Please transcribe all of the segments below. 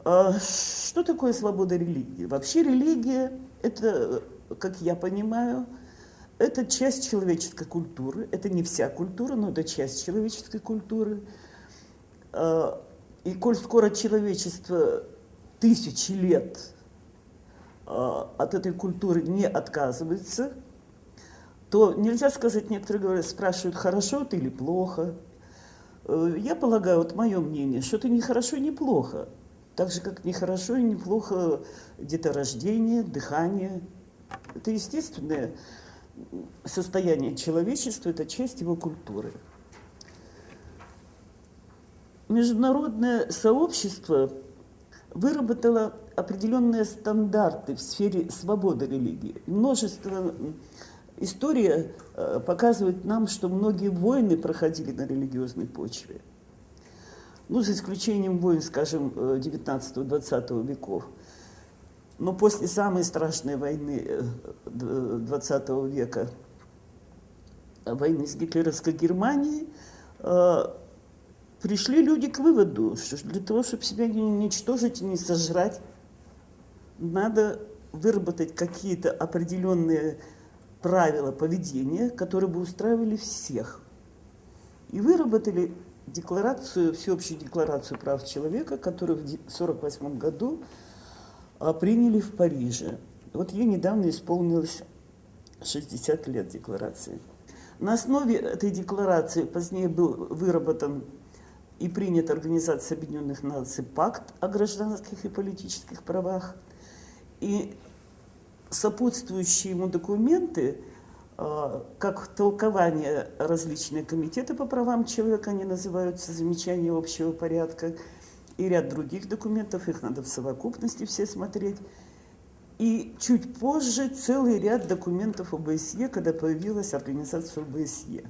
Что такое свобода религии? Вообще религия – это, как я понимаю, это часть человеческой культуры. Это не вся культура, но это часть человеческой культуры. И коль скоро человечество тысячи лет от этой культуры не отказывается, то нельзя сказать, некоторые говорят, спрашивают, хорошо это или плохо. Я полагаю, вот мое мнение, что это не хорошо и не плохо. Так же, как не хорошо и не плохо деторождение, дыхание. Это естественное состояние человечества, это часть его культуры. Международное сообщество выработало определенные стандарты в сфере свободы религии. Множество история показывает нам, что многие войны проходили на религиозной почве. Ну, за исключением войн, скажем, 19-20 веков. Но после самой страшной войны 20 века, войны с гитлеровской Германией, пришли люди к выводу, что для того, чтобы себя не уничтожить и не сожрать, надо выработать какие-то определенные правила поведения, которые бы устраивали всех. И выработали всеобщую декларацию прав человека, которую в 1948 году приняли в Париже. Вот ей недавно исполнилось 60 лет декларации. На основе этой декларации позднее был выработан и принят Организацией Объединенных Наций пакт о гражданских и политических правах. И сопутствующие ему документы, как толкование различные комитеты по правам человека, они называются «Замечания общего порядка», и ряд других документов, их надо в совокупности все смотреть. И чуть позже целый ряд документов ОБСЕ, когда появилась организация ОБСЕ.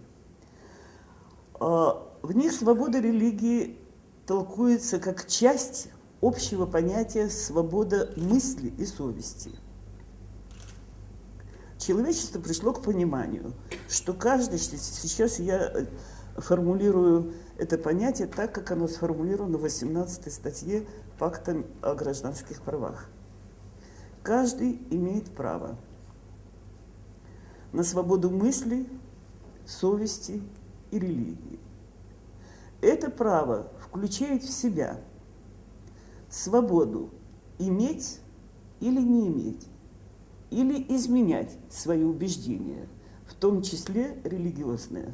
В них свобода религии толкуется как часть общего понятия свобода мысли и совести. Человечество пришло к пониманию, что каждый, сейчас я формулирую это понятие так, как оно сформулировано в 18 статье Пакта о гражданских правах. Каждый имеет право на свободу мысли, совести и религии. Это право включает в себя свободу иметь или не иметь, или изменять свои убеждения, в том числе религиозные,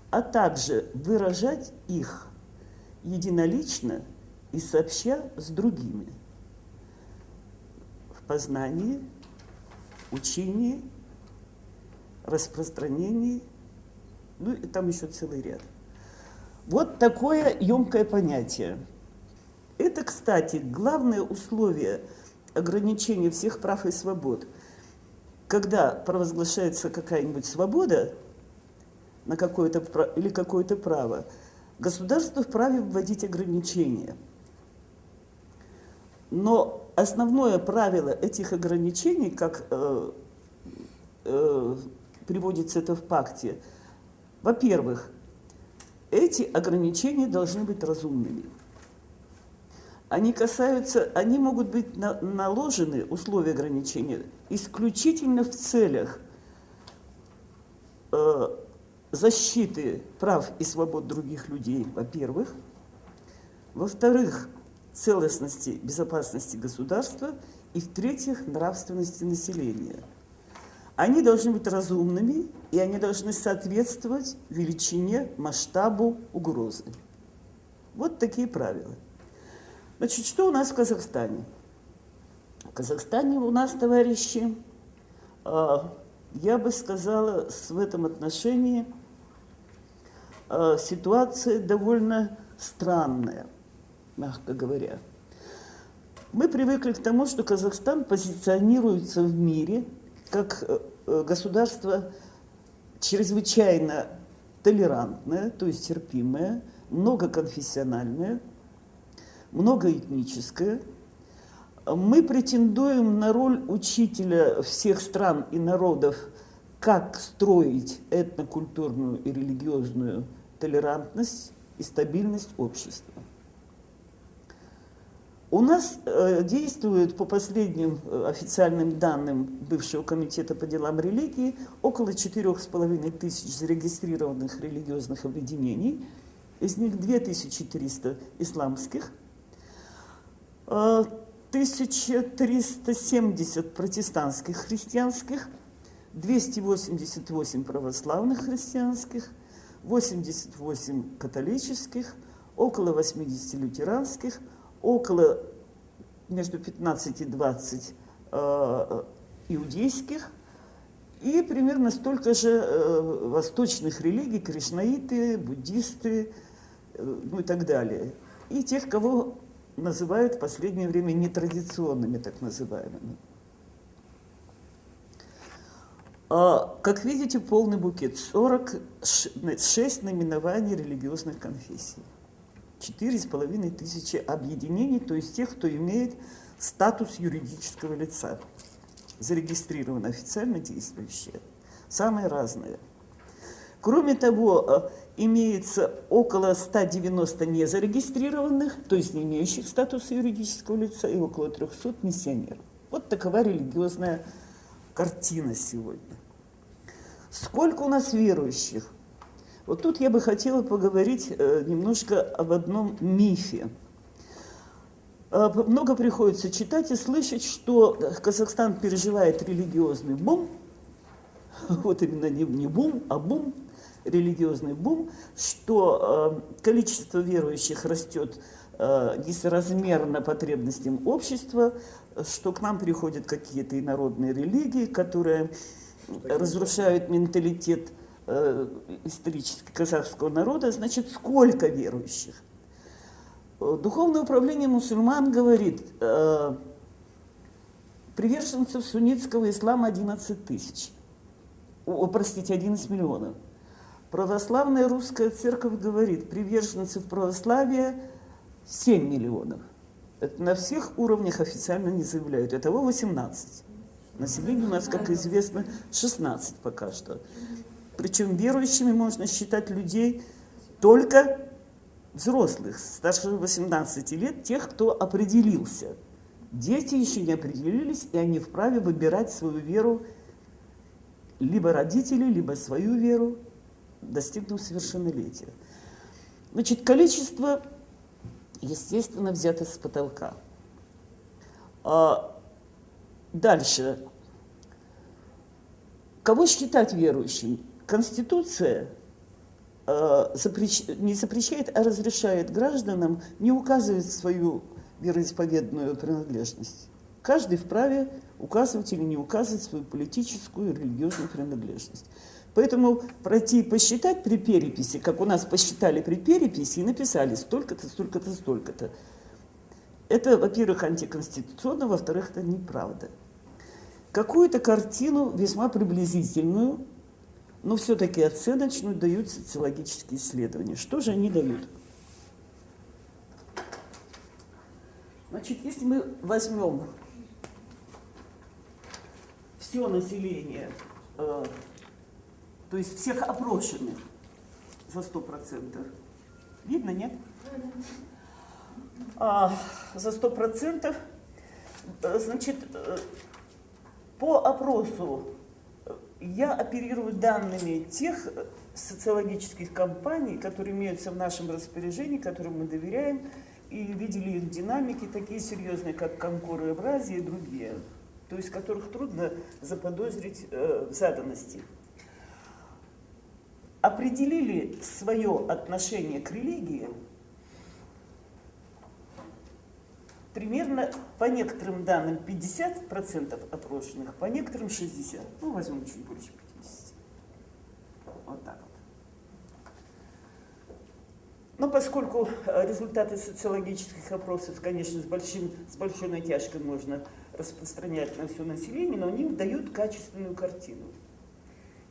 а также выражать их единолично и сообща с другими в познании, учении, распространении, ну и там еще целый ряд. Вот такое емкое понятие. Это, кстати, главное условие ограничения всех прав и свобод. Когда провозглашается какая-нибудь свобода на какое-то или какое-то право, государство вправе вводить ограничения. Но основное правило этих ограничений, как приводится это в пакте, во-первых, эти ограничения должны быть разумными. Они могут быть наложены, условия ограничения, исключительно в целях защиты прав и свобод других людей, во-первых. Во-вторых, целостности, безопасности государства. И в-третьих, нравственности населения. Они должны быть разумными, и они должны соответствовать величине, масштабу угрозы. Вот такие правила. Значит, что у нас в Казахстане? В Казахстане у нас, товарищи, я бы сказала, в этом отношении ситуация довольно странная, мягко говоря. Мы привыкли к тому, что Казахстан позиционируется в мире как государство чрезвычайно толерантное, то есть терпимое, многоконфессиональное, многоэтническое. Мы претендуем на роль учителя всех стран и народов, как строить этнокультурную и религиозную толерантность и стабильность общества. У нас действует, по последним официальным данным бывшего комитета по делам религии, около 4500 зарегистрированных религиозных объединений, из них 2300 исламских, 1370 протестантских христианских, 288 православных христианских, 88 католических, около 80 лютеранских, около между 15 и 20 иудейских и примерно столько же восточных религий, кришнаиты, буддисты, ну и так далее. И тех, кого называют в последнее время нетрадиционными, так называемыми. Как видите, полный букет. 46 наименований религиозных конфессий. 4500 объединений, то есть тех, кто имеет статус юридического лица, зарегистрировано официально действующие. Самые разные. Кроме того, имеется около 190 незарегистрированных, то есть не имеющих статуса юридического лица, и около 300 миссионеров. Вот такова религиозная картина сегодня. Сколько у нас верующих? Вот тут я бы хотела поговорить немножко об одном мифе. Много приходится читать и слышать, что Казахстан переживает религиозный бум. Вот именно не бум, а бум, религиозный бум, что количество верующих растет несоразмерно потребностям общества, что к нам приходят какие-то инородные религии, которые разрушают менталитет исторически казахского народа. Значит, сколько верующих? Духовное управление мусульман говорит, приверженцев суннитского ислама 11 тысяч. Простите, 11 миллионов. Православная русская церковь говорит, приверженцев православия 7 миллионов. Это на всех уровнях официально не заявляют. Итого 18. Население у нас, как известно, 16 пока что. Причем верующими можно считать людей только взрослых, старше 18 лет, тех, кто определился. Дети еще не определились, и они вправе выбирать свою веру, либо родители, либо свою веру, достигнув совершеннолетия. Значит, количество, естественно, взято с потолка. Дальше. Кого считать верующим? Конституция не запрещает, а разрешает гражданам не указывать свою вероисповедную принадлежность. Каждый вправе указывать или не указывать свою политическую и религиозную принадлежность. Поэтому пройти и посчитать при переписи, как у нас посчитали при переписи и написали столько-то, столько-то, столько-то, это, во-первых, антиконституционно, во-вторых, это неправда. Какую-то картину, весьма приблизительную, но все-таки оценочную, дают социологические исследования. Что же они дают? Значит, если мы возьмем все население, то есть всех опрошенных за 100%, видно, нет? За 100%, значит, по опросу я оперирую данными тех социологических компаний, которые имеются в нашем распоряжении, которым мы доверяем, и видели их динамики, такие серьезные, как Конкор и Евразия и другие, то есть которых трудно заподозрить в заданности. Определили свое отношение к религии примерно, по некоторым данным, 50% опрошенных, по некоторым 60%. Ну, возьмем чуть больше 50%. Вот так вот. Но поскольку результаты социологических опросов, конечно, с большой натяжкой можно распространять на все население, но они дают качественную картину.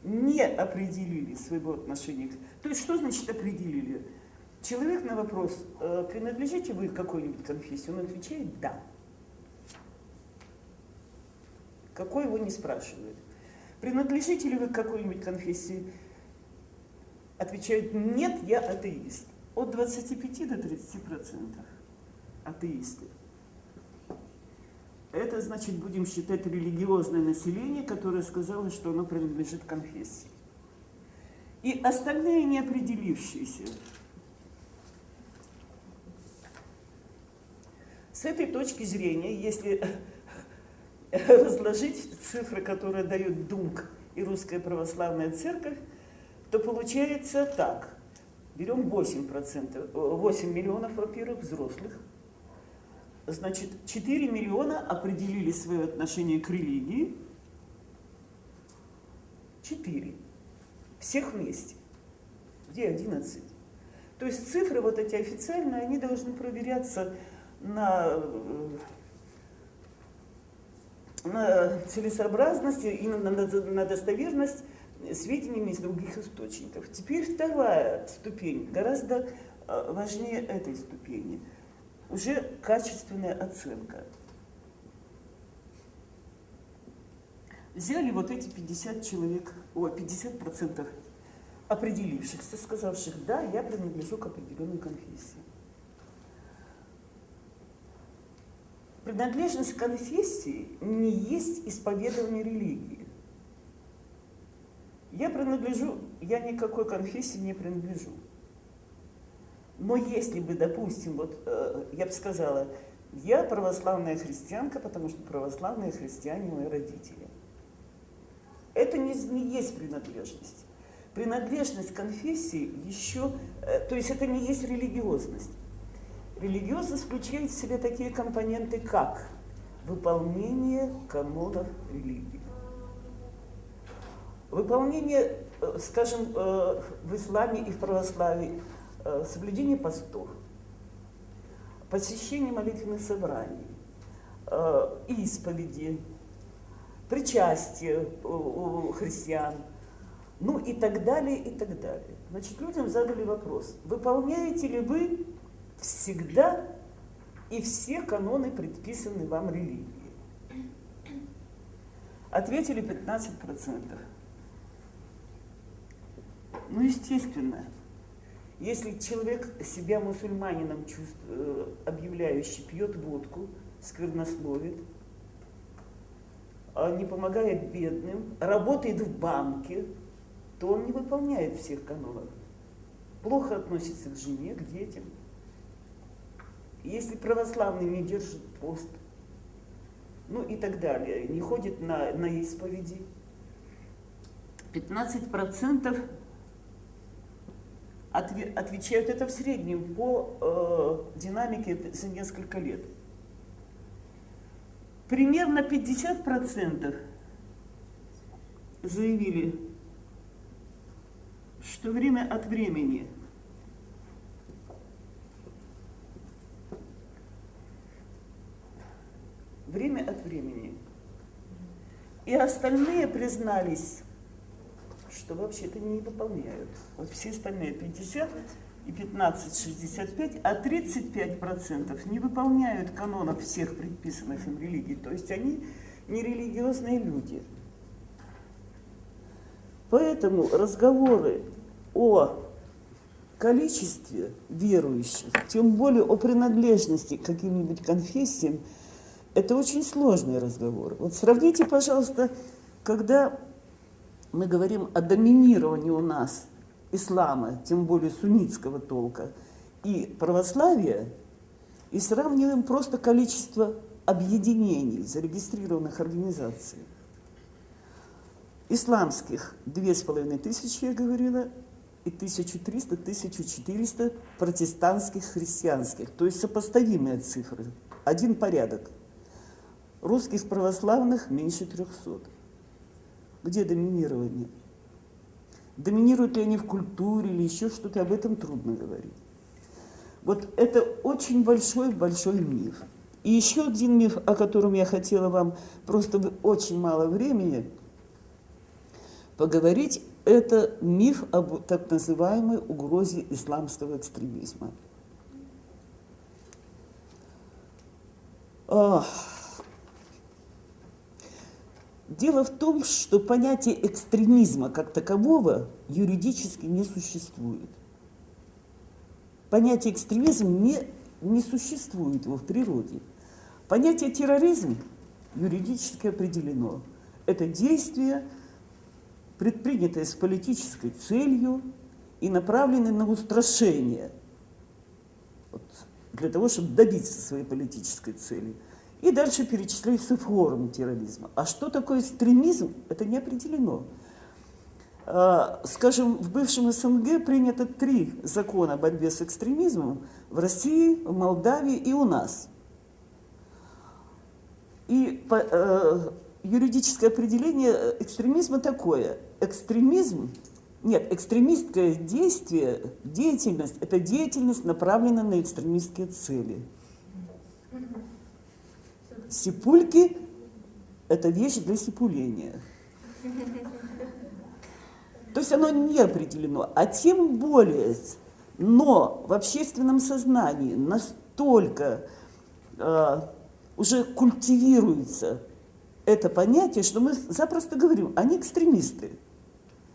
Не определили своего отношения. То есть, что значит определили? Человек на вопрос, принадлежите вы к какой-нибудь конфессии, он отвечает «да». Какой его не спрашивают. Принадлежите ли вы к какой-нибудь конфессии? Отвечают «нет, я атеист». От 25 до 30% атеисты. это, значит, будем считать религиозное население, которое сказало, что оно принадлежит конфессии. И остальные неопределившиеся. С этой точки зрения, если разложить цифры, которые дают ДУНК и Русская Православная Церковь, то получается так. Берем 8%, 8 миллионов, во-первых, взрослых. Значит, 4 миллиона определили свое отношение к религии. 4. Всех вместе. Где 11? То есть цифры вот эти официальные, они должны проверяться на целесообразность и на достоверность сведениями из других источников. Теперь вторая ступень, гораздо важнее этой ступени. Уже качественная оценка. Взяли вот эти 50% определившихся, сказавших, да, я принадлежу к определенной конфессии. Принадлежность к конфессии не есть исповедование религии. Я никакой конфессии не принадлежу. Но если бы, допустим, вот я бы сказала, я православная христианка, потому что православные христиане мои родители. Это не есть принадлежность. Принадлежность к конфессии еще, то есть это не есть религиозность. Религиозность включает в себя такие компоненты, как выполнение канонов религии. Выполнение, скажем, в исламе и в православии, соблюдение постов, посещение молитвенных собраний, исповеди, причастие у христиан, ну и так далее, и так далее. Значит, людям задали вопрос, выполняете ли вы всегда и все каноны, предписанные вам религией? Ответили 15%. Ну, естественно, если человек себя мусульманином объявляющий, пьет водку, сквернословит, не помогает бедным, работает в банке, то он не выполняет всех канонов. Плохо относится к жене, к детям. Если православный не держит пост, ну и так далее, не ходит на исповеди, 15% отвечают это в среднем по динамике за несколько лет. Примерно 50% заявили, что время от времени и остальные признались, что вообще-то не выполняют. Вот все остальные 50 и 15, 65, а 35% не выполняют канонов всех предписанных им религий. То есть они нерелигиозные люди. Поэтому разговоры о количестве верующих, тем более о принадлежности к каким-нибудь конфессиям, это очень сложные разговоры. Вот сравните, пожалуйста, когда мы говорим о доминировании у нас ислама, тем более суннитского толка, и православия, и сравниваем просто количество объединений, зарегистрированных организаций. Исламских 2500, я говорила, и 1300-1400 протестантских христианских, то есть сопоставимые цифры, один порядок. Русских православных меньше 300. Где доминирование? Доминируют ли они в культуре или еще что-то, об этом трудно говорить. Вот это очень большой миф. И еще один миф, о котором я хотела вам просто очень мало времени поговорить, это миф об так называемой угрозе исламского экстремизма. Дело в том, что понятие экстремизма как такового юридически не существует. Понятие экстремизм не существует его в природе. Понятие терроризм юридически определено. Это действие, предпринятое с политической целью и направленное на устрашение, вот, для того, чтобы добиться своей политической цели. И дальше перечисляются формы терроризма. А что такое экстремизм, это не определено. Скажем, в бывшем СНГ принято 3 закона о борьбе с экстремизмом в России, в Молдавии и у нас. И юридическое определение экстремизма такое. Экстремистское действие, деятельность – это деятельность, направленная на экстремистские цели. Сипульки – это вещь для сипуления. То есть оно не определено, а тем более, но в общественном сознании настолько уже культивируется это понятие, что мы запросто говорим, они экстремисты.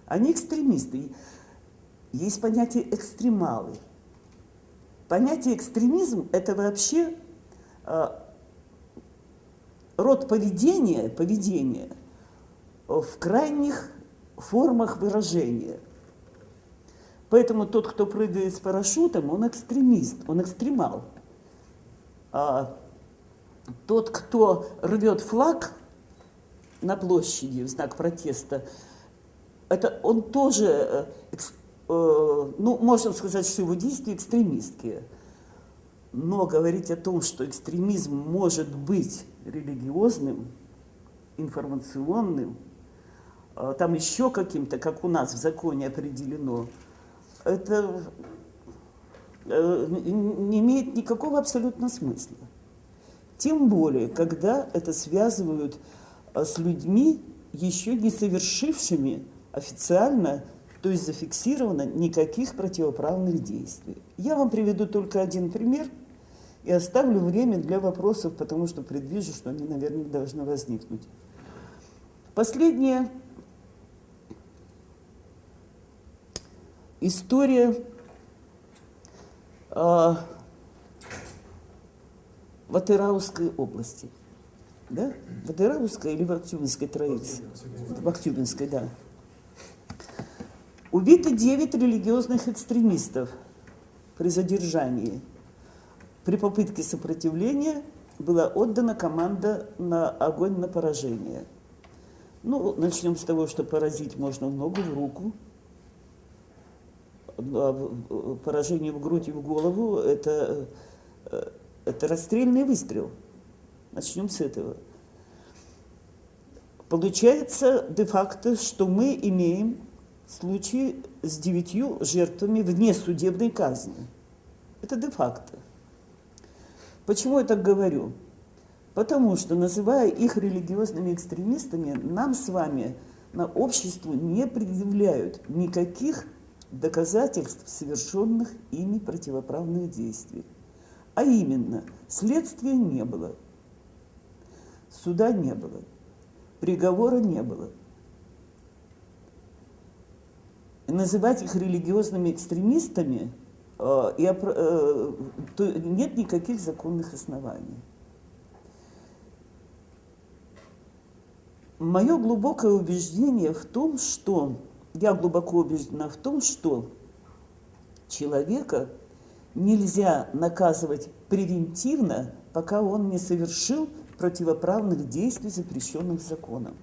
Они экстремисты. Есть понятие экстремалы. Понятие экстремизм – это вообще род поведения в крайних формах выражения. Поэтому тот, кто прыгает с парашютом, он экстремист, он экстремал. А тот, кто рвет флаг на площади в знак протеста, это он тоже, можно сказать, что его действия экстремистские. Но говорить о том, что экстремизм может быть религиозным, информационным, там еще каким-то, как у нас в законе определено, это не имеет никакого абсолютно смысла. Тем более, когда это связывают с людьми, еще не совершившими официально, то есть зафиксировано, никаких противоправных действий. Я вам приведу только один пример и оставлю время для вопросов, потому что предвижу, что они, наверное, должны возникнуть. Последняя история в Атырауской области. Да? В Атырауской или в Актюбинской троице? В Актюбинской, да. Убиты 9 религиозных экстремистов при задержании. При попытке сопротивления была отдана команда на огонь на поражение. Ну, начнем с того, что поразить можно в ногу, в руку. Поражение в грудь и в голову – это расстрельный выстрел. Начнем с этого. Получается де-факто, что мы имеем случай с 9 жертвами внесудебной казни. Это де-факто. Почему я так говорю? Потому что, называя их религиозными экстремистами, нам с вами на обществу не предъявляют никаких доказательств совершенных ими противоправных действий. А именно, следствия не было, суда не было, приговора не было. И называть их религиозными экстремистами нет никаких законных оснований. Мое глубокое убеждение в том, что я глубоко убеждена в том, что человека нельзя наказывать превентивно, пока он не совершил противоправных действий, запрещенных законом.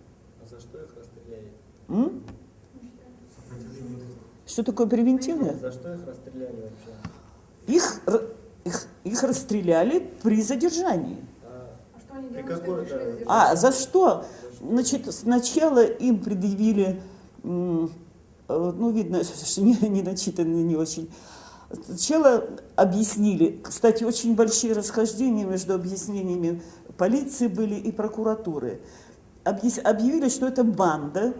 А за что их расстреляли? Что такое превентивное? За что их расстреляли вообще? Их расстреляли при задержании. Что они делали? За что? Значит, сначала им предъявили, видно, что не начитанные, не очень. Сначала объяснили, кстати, очень большие расхождения между объяснениями полиции были и прокуратуры. Объявили, что это банда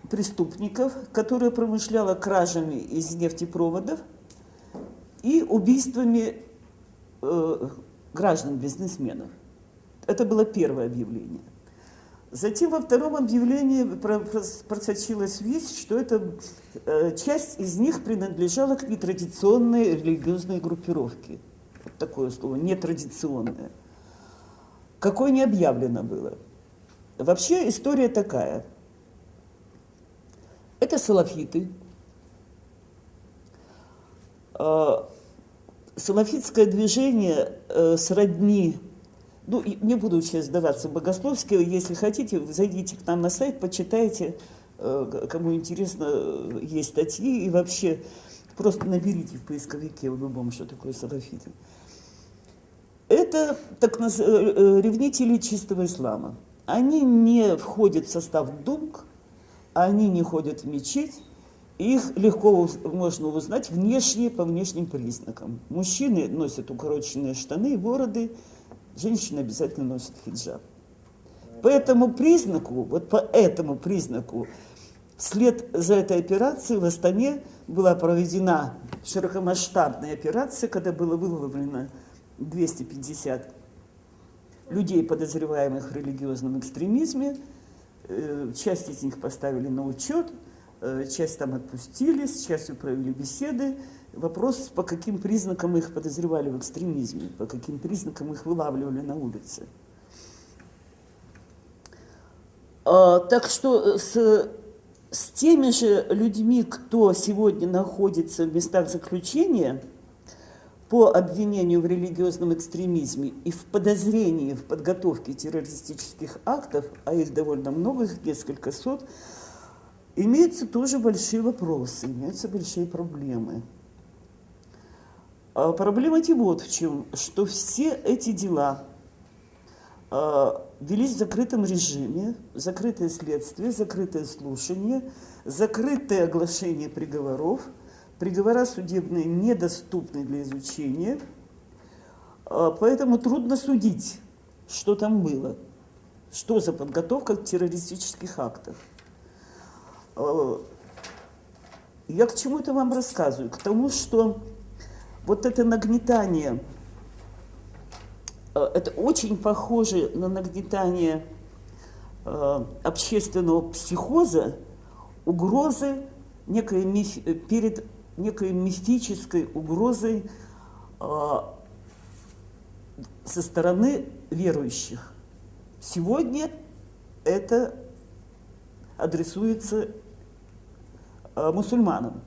преступников, которая промышляла кражами из нефтепроводов и убийствами граждан-бизнесменов. Это было первое объявление. Затем во втором объявлении просочилась весть, что часть из них принадлежала к нетрадиционной религиозной группировке. Вот такое слово, нетрадиционное. какой не объявлено было. Вообще история такая. Это салафиты. Салафитское движение сродни, ну, не буду сейчас сдаваться богословски, если хотите, зайдите к нам на сайт, почитайте, кому интересно, есть статьи, и вообще просто наберите в поисковике в любом, что такое салафиты. Это ревнители чистого ислама. Они не входят в состав думк, они не ходят в мечеть, их легко можно узнать внешне, по внешним признакам. Мужчины носят укороченные штаны и бороды, женщины обязательно носят хиджаб. По этому признаку, вслед за этой операцией в Астане была проведена широкомасштабная операция, когда было выловлено 250 людей, подозреваемых в религиозном экстремизме. Часть из них поставили на учет, часть там отпустили, с частью провели беседы. Вопрос, по каким признакам их подозревали в экстремизме, по каким признакам их вылавливали на улице. Так что с теми же людьми, кто сегодня находится в местах заключения по обвинению в религиозном экстремизме и в подозрении в подготовке террористических актов, а их довольно много, их несколько сот, имеются тоже большие вопросы, имеются большие проблемы. Проблема вот в чем, что все эти дела велись в закрытом режиме, закрытое следствие, закрытое слушание, закрытое оглашение приговоров, приговора судебные недоступны для изучения, поэтому трудно судить, что там было, что за подготовка террористических актов. Я к чему это вам рассказываю? К тому, что вот это нагнетание, это очень похоже на нагнетание общественного психоза, угрозы перед некой мифической угрозой со стороны верующих. Сегодня это адресуется мусульманам,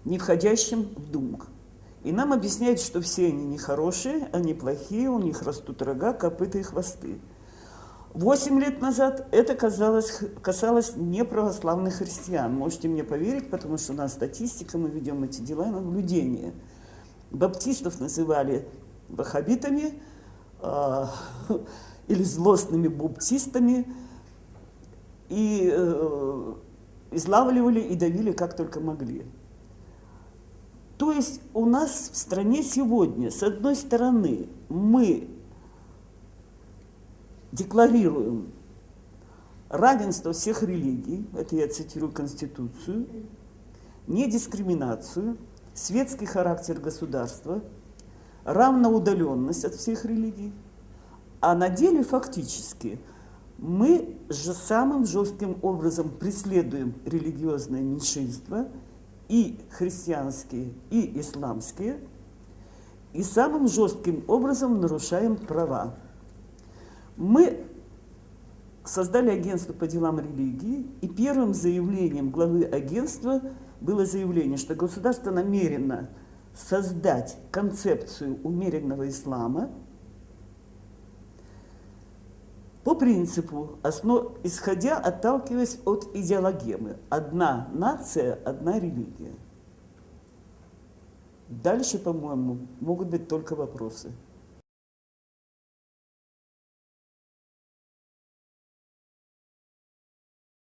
не входящим в думк. И нам объясняют, что все они нехорошие, они плохие, у них растут рога, копыта и хвосты. 8 лет назад это касалось неправославных христиан. Можете мне поверить, потому что у нас статистика, мы ведем эти дела и наблюдения. Баптистов называли ваххабитами или злостными баптистами, и излавливали и давили как только могли. То есть у нас в стране сегодня, с одной стороны, мы декларируем равенство всех религий, это я цитирую Конституцию, недискриминацию, светский характер государства, равноудаленность от всех религий, а на деле фактически мы же самым жестким образом преследуем религиозное меньшинство, и христианские, и исламские, и самым жестким образом нарушаем права. Мы создали агентство по делам религии, и первым заявлением главы агентства было заявление, что государство намерено создать концепцию умеренного ислама по принципу, отталкиваясь от идеологемы. Одна нация, одна религия. Дальше, по-моему, могут быть только вопросы.